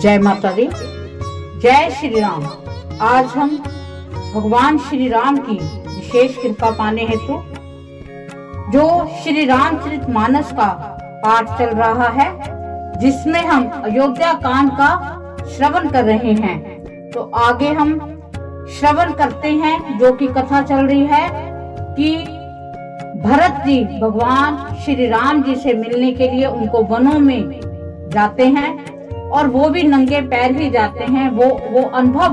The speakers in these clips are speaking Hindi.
जय माता दी। जय श्री राम। आज हम भगवान श्री राम की विशेष कृपा पाने हेतु जो श्री रामचरितमानस का पाठ चल रहा है, जिसमें हम अयोध्या कांड का श्रवण कर रहे हैं, तो आगे हम श्रवण करते हैं। जो कि कथा चल रही है कि भरत जी भगवान श्री राम जी से मिलने के लिए उनको वनों में जाते हैं, और वो भी नंगे पैर ही जाते हैं। वो अनुभव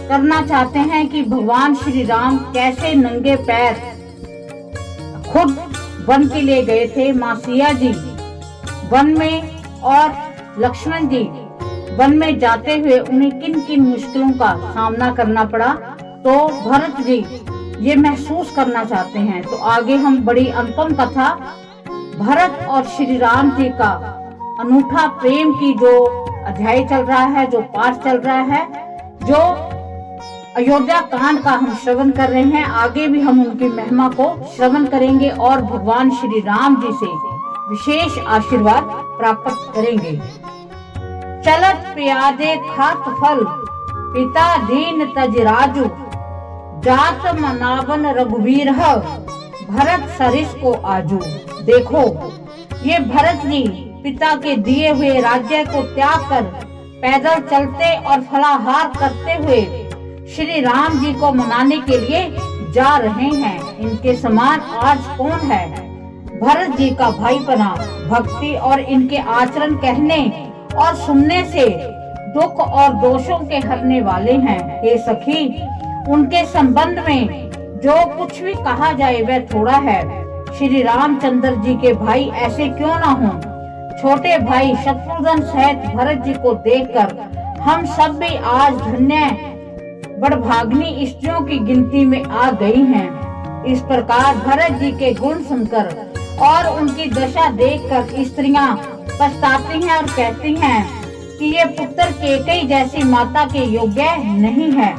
करना चाहते हैं कि भगवान श्री राम कैसे नंगे पैर खुद वन के लिए गए थे। माँ सिया जी वन में और लक्ष्मण जी वन में जाते हुए उन्हें किन किन मुश्किलों का सामना करना पड़ा, तो भरत जी ये महसूस करना चाहते हैं। तो आगे हम बड़ी अनुपम कथा भरत और श्री राम जी का अनूठा प्रेम की जो अध्याय चल रहा है, जो पाठ चल रहा है, जो अयोध्या कांड का हम श्रवण कर रहे हैं, आगे भी हम उनकी महिमा को श्रवण करेंगे और भगवान श्री राम जी से विशेष आशीर्वाद प्राप्त करेंगे। चलत प्यादे खात फल पिता दीन तज राजू, जात मनावन रघुवीर भरत सरिस को आजू। देखो, ये भरत जी पिता के दिए हुए राज्य को त्याग कर पैदल चलते और फलाहार करते हुए श्री राम जी को मनाने के लिए जा रहे हैं। इनके समान आज कौन है? भरत जी का भाईपना, भक्ति और इनके आचरण कहने और सुनने से दुख और दोषों के हरने वाले हैं। हे सखी, उनके संबंध में जो कुछ भी कहा जाए वह थोड़ा है। श्री रामचंद्र जी के भाई ऐसे क्यों ना हों। छोटे भाई शत्रुघ्न सहित भरत जी को देखकर हम सब भी आज धन्य बड़भाग्नी स्त्रियों की गिनती में आ गई हैं। इस प्रकार भरत जी के गुण सुनकर और उनकी दशा देखकर स्त्रियां पछताती हैं और कहती हैं कि ये पुत्र केकई जैसी माता के योग्य नहीं है।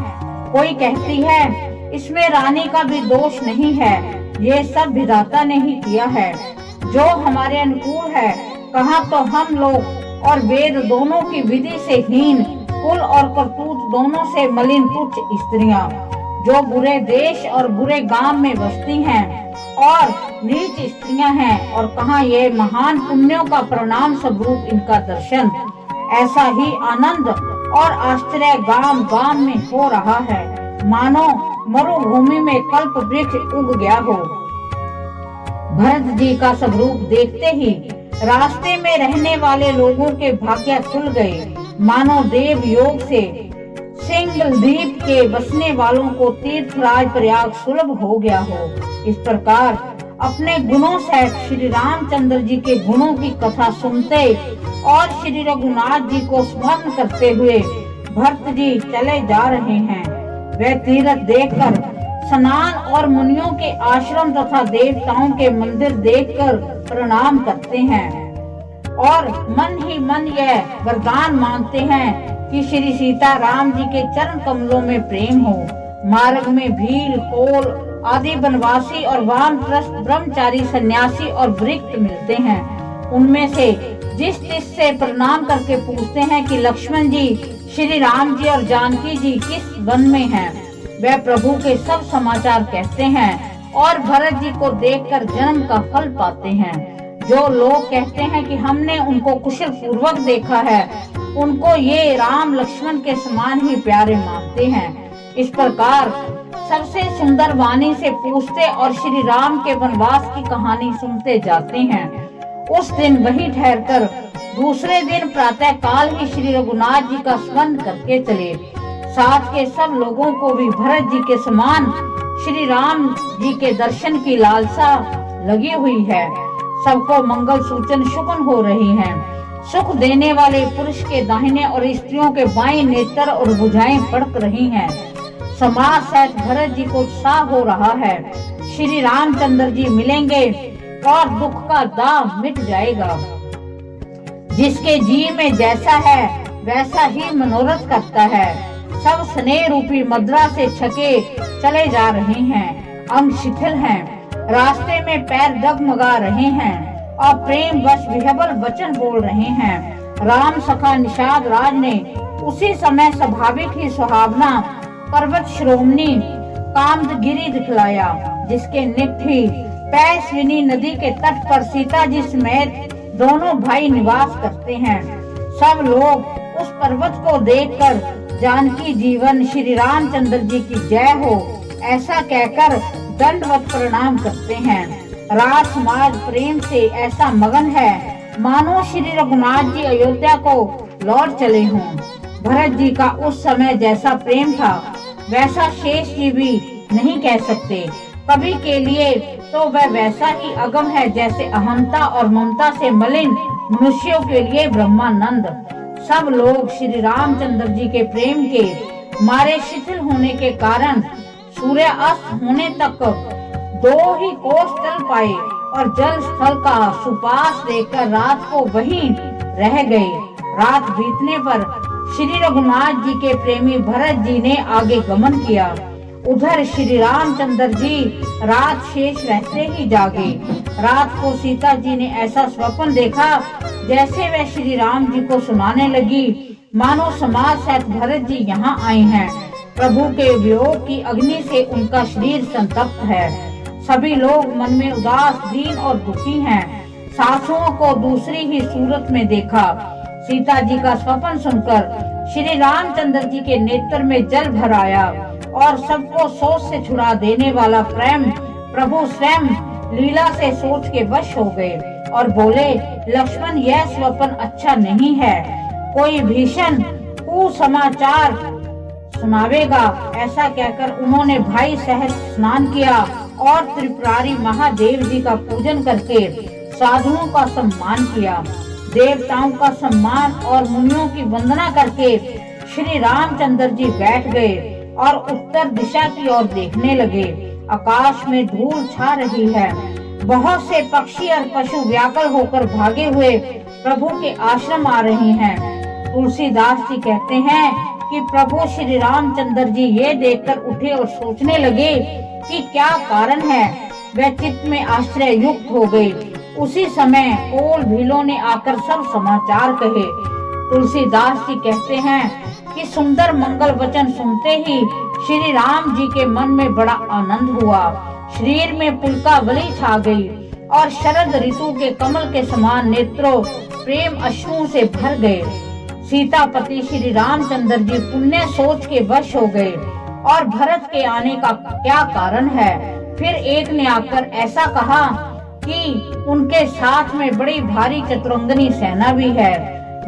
कोई कहती है इसमें रानी का भी दोष नहीं है, ये सब विधाता ने ही किया है जो हमारे अनुकूल है। कहा तो हम लोग और वेद दोनों की विधि से हीन, कुल और करतूत दोनों से मलिन तुच्छ स्त्रियां जो बुरे देश और बुरे गांव में बसती हैं और नीच स्त्रियां हैं। और कहा ये महान पुण्यों का परिणाम स्वरूप इनका दर्शन। ऐसा ही आनंद और आश्चर्य गांव गांव में हो रहा है, मानो मरुभूमि में कल्प वृक्ष उग गया हो। भरत जी का स्वरूप देखते ही रास्ते में रहने वाले लोगों के भाग्य खुल गए, मानो देव योग से सिंगल द्वीप के बसने वालों को तीर्थराज प्रयाग सुलभ हो गया हो। इस प्रकार अपने गुणों से श्री रामचंद्र जी के गुणों की कथा सुनते और श्री रघुनाथ जी को स्मरण करते हुए भरत जी चले जा रहे हैं। वे तीर्थ देखकर, स्नान और मुनियों के आश्रम तथा देवताओं के मंदिर देखकर प्रणाम करते हैं और मन ही मन यह वरदान मांगते हैं कि श्री सीता राम जी के चरण कमलों में प्रेम हो। मार्ग में भील, कोल आदि वनवासी और वानप्रस्थ ब्रह्मचारी सन्यासी और वृक्ष मिलते हैं। उनमें से जिस से प्रणाम करके पूछते हैं कि लक्ष्मण जी, श्री राम जी और जानकी जी किस वन में हैं। वह प्रभु के सब समाचार कहते हैं और भरत जी को देखकर जन्म का फल पाते हैं। जो लोग कहते हैं कि हमने उनको कुशल पूर्वक देखा है, उनको ये राम लक्ष्मण के समान ही प्यारे मानते हैं। इस प्रकार सबसे सुंदर वाणी से पूछते और श्री राम के वनवास की कहानी सुनते जाते हैं। उस दिन वहीं ठहरकर दूसरे दिन प्रातः काल ही श्री रघुनाथ जी का स्मरण करके चले। साथ के सब लोगों को भी भरत जी के समान श्री राम जी के दर्शन की लालसा लगी हुई है। सबको मंगल सूचन शुकन हो रही हैं। सुख देने वाले पुरुष के दाहिने और स्त्रियों के बाएं नेत्र और भुजाएं फड़क रही हैं। समाज सहित भरत जी को उत्साह हो रहा है। श्री रामचंद्र जी मिलेंगे और दुख का दाग मिट जाएगा। जिसके जी में जैसा है वैसा ही मनोरथ करता है। सब स्नेह रूपी मुद्रा से छके चले जा रहे हैं। अंग शिथिल हैं, रास्ते में पैर डगमगा रहे हैं और प्रेम वश विहबल वचन बोल रहे हैं। राम सखा निषाद राज ने उसी समय स्वाभाविक ही सुहावना पर्वत श्रोमणी कामदगिरी दिखलाया, जिसके निकट पैसविनी नदी के तट पर सीता जी समेत दोनों भाई निवास करते हैं। सब लोग उस पर्वत को देखकर जानकी जीवन श्री रामचंद्र जी की जय हो ऐसा कहकर दंडवत प्रणाम करते हैं। राज समाज प्रेम से ऐसा मगन है मानो श्री रघुनाथ जी अयोध्या को लौट चले हों। भरत जी का उस समय जैसा प्रेम था वैसा शेष जी भी नहीं कह सकते। कवि के लिए तो वह वैसा ही अगम है जैसे अहंता और ममता से मलिन मनुष्यों के लिए ब्रह्मानंद। सब लोग श्री रामचंद्र जी के प्रेम के मारे शिथिल होने के कारण सूर्य अस्त होने तक 2 ही कोस चल पाए और जल स्थल का सुपास देखकर रात को वहीं रह गए। रात बीतने पर श्री रघुनाथ जी के प्रेमी भरत जी ने आगे गमन किया। उधर श्री रामचंद्र जी रात शेष रहते ही जागे। रात को सीता जी ने ऐसा स्वप्न देखा जैसे वह श्री राम जी को सुनाने लगी, मानो समाज सहित भरत जी यहाँ आए हैं। प्रभु के वियोग की अग्नि से उनका शरीर संतप्त है। सभी लोग मन में उदास, दीन और दुखी हैं। सासुओं को दूसरी ही सूरत में देखा। सीता जी का स्वप्न सुनकर श्री रामचंद्र जी के नेत्र में जल भर आया और सबको सोच से छुड़ा देने वाला प्रेम प्रभु स्वयं लीला से सोच के वश हो गए और बोले, लक्ष्मण यह स्वप्न अच्छा नहीं है, कोई भीषण कुसमाचार सुनावेगा। ऐसा कहकर उन्होंने भाई सहित स्नान किया और त्रिपुरारी महादेव जी का पूजन करके साधुओं का सम्मान किया। देवताओं का सम्मान और मुनियों की वंदना करके श्री रामचंद्र जी बैठ गए और उत्तर दिशा की ओर देखने लगे। आकाश में धूल छा रही है। बहुत से पक्षी और पशु व्याकुल होकर भागे हुए प्रभु के आश्रम आ रहे हैं। तुलसीदास जी कहते हैं कि प्रभु श्री रामचंद्र जी ये देखकर उठे और सोचने लगे कि क्या कारण है। वह चित्त में आश्चर्य युक्त हो गए। उसी समय कोल भीलों ने आकर सब समाचार कहे। तुलसीदास जी कहते हैं कि सुंदर मंगल वचन सुनते ही श्री राम जी के मन में बड़ा आनंद हुआ। शरीर में पुलकावली छा गई और शरद ऋतु के कमल के समान नेत्रों प्रेम अश्रुओं से भर गए। सीतापति श्री रामचंद्र जी पुण्य सोच के वश हो गए और भरत के आने का क्या कारण है। फिर एक ने आकर ऐसा कहा कि उनके साथ में बड़ी भारी चतुरंगनी सेना भी है।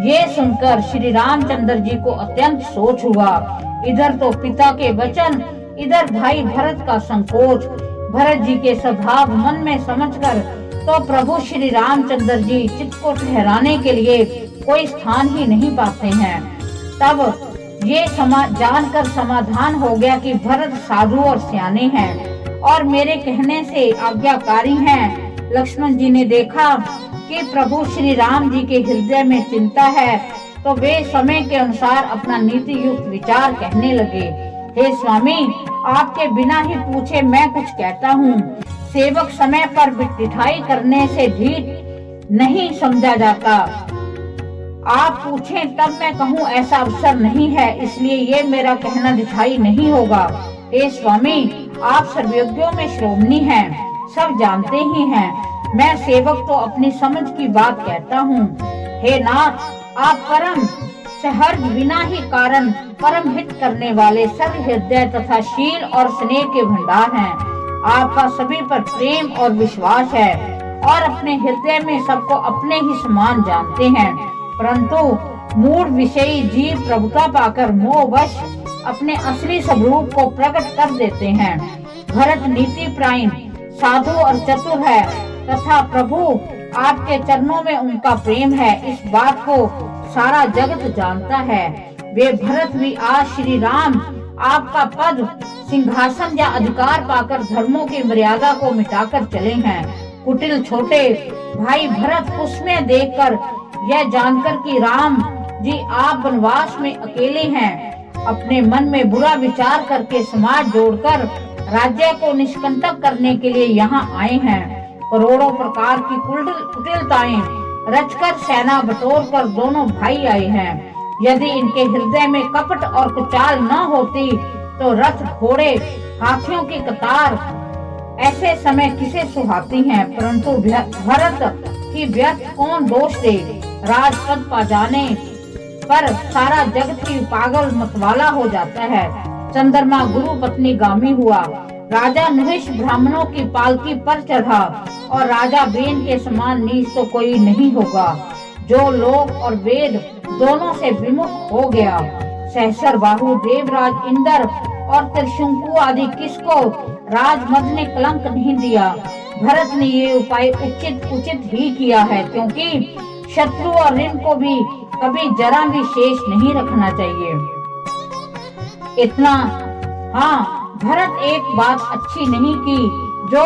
ये सुनकर श्री रामचंद्र जी को अत्यंत सोच हुआ। इधर तो पिता के वचन, इधर भाई भरत का संकोच। भरत जी के स्वभाव मन में समझकर तो प्रभु श्री रामचंद्र जी चित्त को ठहराने के लिए कोई स्थान ही नहीं पाते हैं। तब ये जानकर समाधान हो गया कि भरत साधु और सियाने हैं और मेरे कहने से आज्ञाकारी हैं। लक्ष्मण जी ने देखा कि प्रभु श्री राम जी के हृदय में चिंता है तो वे समय के अनुसार अपना नीति युक्त विचार कहने लगे। हे स्वामी, आपके बिना ही पूछे मैं कुछ कहता हूँ। सेवक समय पर बिठाई करने से ढीठ नहीं समझा जाता। आप पूछें तब मैं कहूँ ऐसा अवसर नहीं है, इसलिए ये मेरा कहना ढिठाई नहीं होगा। हे स्वामी, आप सर्वज्ञों में श्रोमणी हैं, सब जानते ही हैं। मैं सेवक तो अपनी समझ की बात कहता हूँ। हे नाथ, आप परम सहर्ष बिना ही कारण परम हित करने वाले सर्व हृदय तथा शील और स्नेह के भंडार हैं। आपका सभी पर प्रेम और विश्वास है और अपने हृदय में सबको अपने ही समान जानते हैं, परंतु मूढ़ विषयी जीव प्रभुता पाकर मोहवश अपने असली स्वरूप को प्रकट कर देते हैं। भरत नीति प्रायण, साधु और चतुर है तथा प्रभु आपके चरणों में उनका प्रेम है, इस बात को सारा जगत जानता है। वे भरत भी आज श्री राम आपका पद, सिंहासन या अधिकार पाकर धर्मों की मर्यादा को मिटाकर चले हैं। कुटिल छोटे भाई भरत उसमें देखकर यह जानकर कि राम जी आप वनवास में अकेले हैं, अपने मन में बुरा विचार करके समाज जोड़कर राज्य को निष्कंटक करने के लिए यहाँ आए हैं। करोड़ों प्रकार की कुटिलताएं रचकर सेना बटोर कर दोनों भाई आए हैं। यदि इनके हृदय में कपट और कुचाल न होती तो रथ घोड़े हाथियों की कतार ऐसे समय किसे सुहाती हैं। परंतु भरत की व्यर्थ कौन दोष दे। राजपद पा जाने पर सारा जगत ही पागल मतवाला हो जाता है। चंद्रमा गुरु पत्नी गामी हुआ। राजा नुहिष ब्राह्मणों की पालकी पर चढ़ा और राजा बेन के समान नीच तो कोई नहीं होगा। जो लोक और वेद दोनों से विमुख हो गया। सहस्र बाहु देवराज इंद्र और त्रिशंकु आदि किसको राजमद ने कलंक नहीं दिया। भरत ने ये उपाय उचित ही किया है, क्योंकि शत्रु और ऋण को भी कभी जरा भी शेष नहीं रखना चाहिए। इतना हाँ, भरत एक बात अच्छी नहीं की जो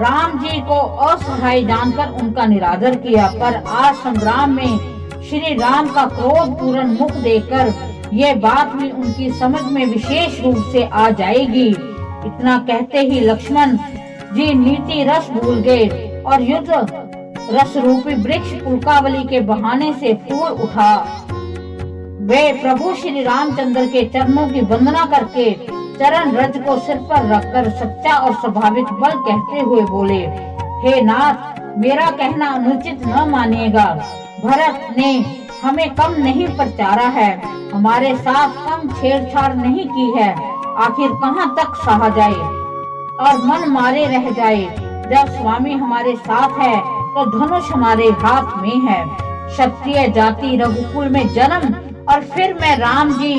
राम जी को असहाय जानकर उनका निरादर किया। पर आज संग्राम में श्री राम का क्रोध पूर्ण मुख देखकर ये बात भी उनकी समझ में विशेष रूप से आ जाएगी। इतना कहते ही लक्ष्मण जी नीति रस भूल गए और युद्ध रस रूपी वृक्ष पुलकावली के बहाने से फूल उठा। वे प्रभु श्री रामचंद्र के चरणों की वंदना करके चरण रज को सिर पर रखकर सच्चा और स्वाभाविक बल कहते हुए बोले, हे नाथ, मेरा कहना अनुचित न मानिएगा। भरत ने हमें कम नहीं प्रचारा है, हमारे साथ कम छेड़छाड़ नहीं की है। आखिर कहाँ तक सहा जाए और मन मारे रह जाए। जब स्वामी हमारे साथ है तो धनुष हमारे हाथ में है। क्षत्रिय जाति रघुकुल में जन्म और फिर मैं राम जी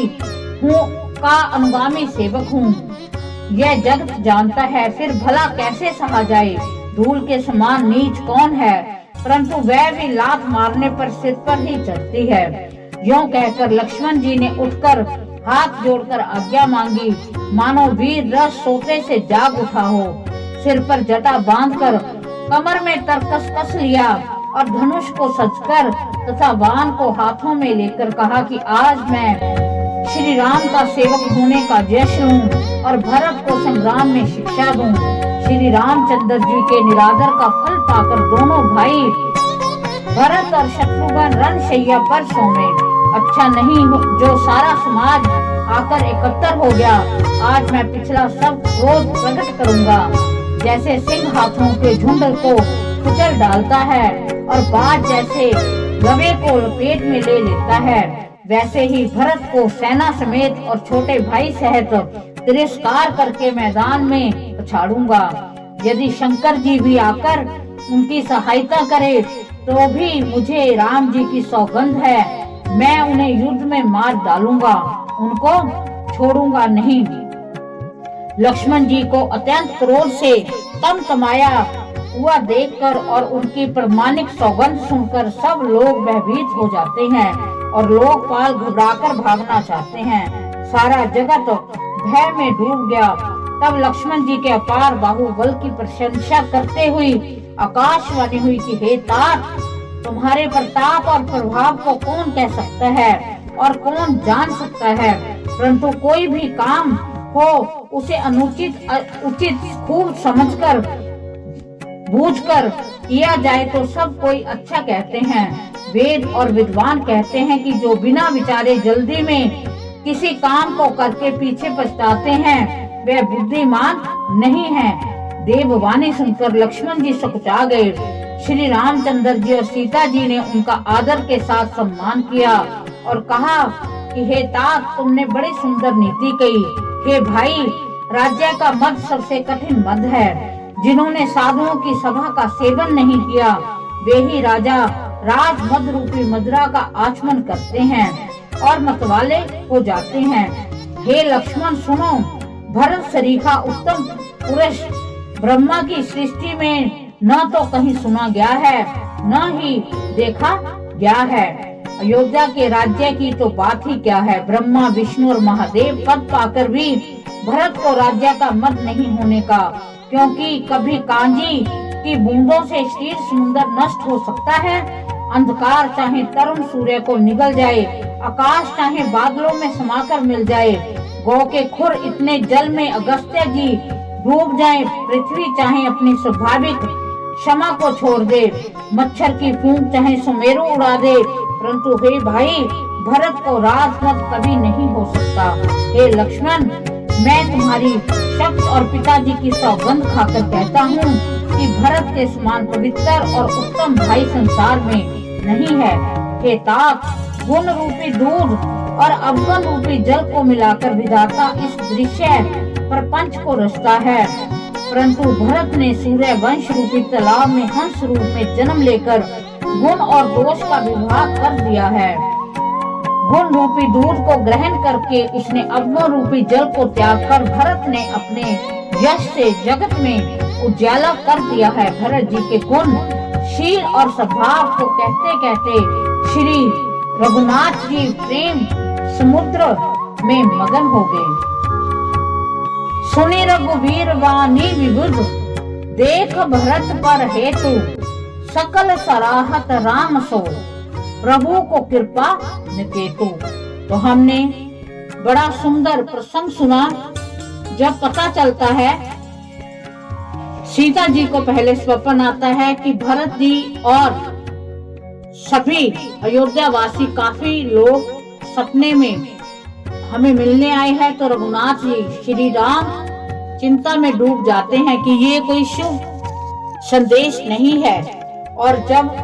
हूँ का अनुगामी सेवक हूँ, यह जगत जानता है। फिर भला कैसे सहा जाए। धूल के समान नीच कौन है, परंतु वह भी लात मारने पर सिर पर ही चढ़ती है। यूं कहकर लक्ष्मण जी ने उठकर हाथ जोड़कर आज्ञा मांगी, मानो वीर रस सोते से जाग उठा हो। सिर पर जटा बांधकर कमर में तरकस कस लिया और धनुष को सजकर तथा बाण को हाथों में लेकर कहा कि आज मैं श्री राम का सेवक होने का जश्न लूं और भरत को संग्राम में शिक्षा दूं। श्री रामचंद्र जी के निरादर का फल पाकर दोनों भाई भरत और शत्रुघ्न रणशैया पर सोए। अच्छा नहीं जो सारा समाज आकर एकत्र हो गया। आज मैं पिछला सब क्रोध प्रकट करूंगा। जैसे सिंह हाथों के झुंड को कुचल डालता है और बाज जैसे गवे को लपेट में ले लेता है, वैसे ही भरत को सेना समेत और छोटे भाई सहित तिरस्कार करके मैदान में पछाड़ूंगा। यदि शंकर जी भी आकर उनकी सहायता करे तो भी मुझे राम जी की सौगंध है, मैं उन्हें युद्ध में मार डालूंगा, उनको छोड़ूंगा नहीं। लक्ष्मण जी को अत्यंत क्रोध से तमतमाया हुआ देखकर और उनकी प्रमाणिक सौगंध सुनकर सब लोग भयभीत हो जाते हैं और लोकपाल घबराकर भागना चाहते हैं। सारा जगत भय में डूब गया। तब लक्ष्मण जी के अपार बाहुबल की प्रशंसा करते हुई आकाशवाणी हुई कि हे तात, तुम्हारे प्रताप और प्रभाव को कौन कह सकता है और कौन जान सकता है, परंतु कोई भी काम हो उसे अनुचित उचित खूब समझकर बूझकर किया जाए तो सब कोई अच्छा कहते हैं। वेद और विद्वान कहते हैं कि जो बिना विचारे जल्दी में किसी काम को करके पीछे पछताते हैं वे बुद्धिमान नहीं है। देववाणी सुनकर लक्ष्मण जी सकुचा गए। श्री रामचंद्र जी और सीता जी ने उनका आदर के साथ सम्मान किया और कहा कि हे तात, तुमने बड़ी सुंदर नीति कही। हे भाई, राज्य का मद सबसे कठिन मद है। जिन्होंने साधुओं की सभा का सेवन नहीं किया वे ही राजा राजमद रूपी मदिरा का आचमन करते हैं और मतवाले हो जाते हैं। हे लक्ष्मण सुनो, भरत सरीखा उत्तम पुरुष ब्रह्मा की सृष्टि में न तो कहीं सुना गया है न ही देखा गया है। अयोध्या के राज्य की तो बात ही क्या है। ब्रह्मा विष्णु और महादेव पद पाकर भी भरत को राज्य का मद नहीं होने का, क्योंकि कभी कांजी की बूंदों से क्षीर समुद्र नष्ट हो सकता है। अंधकार चाहे तरुण सूर्य को निगल जाए, आकाश चाहे बादलों में समाकर मिल जाए, गौ के खुर इतने जल में अगस्त्य जी डूब जाए, पृथ्वी चाहे अपनी स्वाभाविक क्षमा को छोड़ दे, मच्छर की फूंक चाहे सुमेरु उड़ा दे, परंतु हे भाई भरत को राजमत कभी नहीं हो सकता। हे लक्ष्मण, मैं तुम्हारी शक्त और पिताजी की सौगंध खाकर कहता हूँ कि भरत के समान पवित्र और उत्तम भाई संसार में नहीं है। हे तात, गुण रूपी दूध और अवगुण रूपी जल को मिलाकर विधाता इस दृश्य प्रपंच को रचता है, परंतु भरत ने सूर्य वंश रूपी तालाब में हंस रूप में जन्म लेकर गुण और दोष का विभाग कर दिया है। गुण रूपी दूध को ग्रहण करके उसने अवगुण रूपी जल को त्याग कर भरत ने अपने यश से जगत में उजाला कर दिया है। भरत जी के गुण, शील और स्वभाव को कहते कहते श्री रघुनाथ जी प्रेम समुद्र में मगन हो गए। सुनि रघुवीर वाणी विबुध, देख भरत पर हेतु, सकल सराहत राम सो, प्रभु को कृपा निकेतु। तो हमने बड़ा सुंदर प्रसंग सुना। जब पता चलता है, सीता जी को पहले स्वप्न आता है कि भरत जी और सभी अयोध्या वासी काफी लोग सपने में हमें मिलने आए हैं, तो रघुनाथ जी श्री राम चिंता में डूब जाते हैं कि ये कोई शुभ संदेश नहीं है। और जब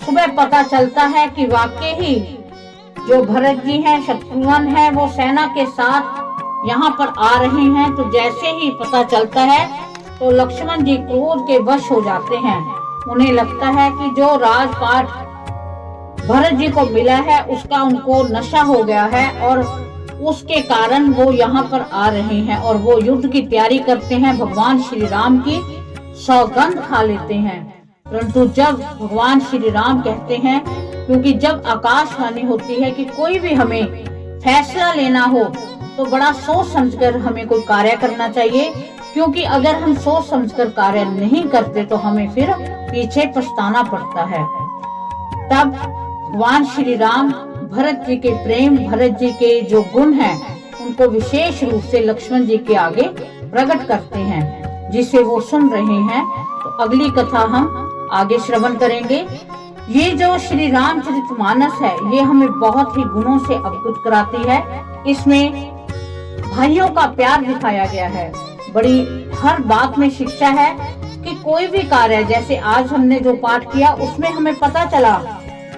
सुबह पता चलता है कि वाकई ही जो भरत जी हैं, शत्रुघ्न है, वो सेना के साथ यहाँ पर आ रहे हैं, तो जैसे ही पता चलता है तो लक्ष्मण जी क्रोध के वश हो जाते हैं। उन्हें लगता है कि जो राजपाट भरत जी को मिला है उसका उनको नशा हो गया है और उसके कारण वो यहाँ पर आ रहे हैं और वो युद्ध की तैयारी करते हैं, भगवान श्री राम की सौगंध खा लेते हैं। परंतु जब भगवान श्री राम कहते हैं, क्योंकि जब आकाशवाणी होती है कि कोई भी हमें फैसला लेना हो तो बड़ा सोच समझकर हमें कोई कार्य करना चाहिए, क्योंकि अगर हम सोच समझकर कार्य नहीं करते तो हमें फिर पीछे पछताना पड़ता है। तब भगवान श्री राम भरत जी के प्रेम, भरत जी के जो गुण हैं, उनको विशेष रूप से लक्ष्मण जी के आगे प्रकट करते हैं, जिसे वो सुन रहे हैं। तो अगली कथा हम आगे श्रवण करेंगे। ये जो श्री रामचरितमानस है, ये हमें बहुत ही गुणों से अवगत कराती है। इसमें भाइयों का प्यार दिखाया गया है। बड़ी हर बात में शिक्षा है कि कोई भी कार्य, जैसे आज हमने जो पाठ किया उसमें हमें पता चला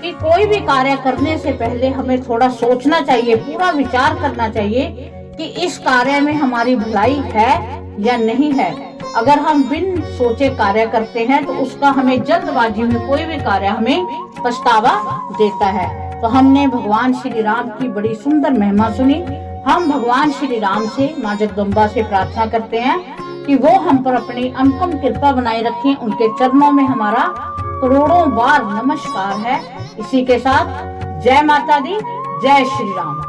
कि कोई भी कार्य करने से पहले हमें थोड़ा सोचना चाहिए, पूरा विचार करना चाहिए कि इस कार्य में हमारी भलाई है या नहीं है। अगर हम बिन सोचे कार्य करते हैं तो उसका हमें जल्दबाजी में कोई भी कार्य हमें पछतावा देता है। तो हमने भगवान श्री राम की बड़ी सुंदर महिमा सुनी। हम भगवान श्री राम से, माँ जगदम्बा से प्रार्थना करते हैं कि वो हम पर अपनी अनुपम कृपा बनाए रखें। उनके चरणों में हमारा करोड़ों बार नमस्कार है। इसी के साथ जय माता दी, जय श्री राम।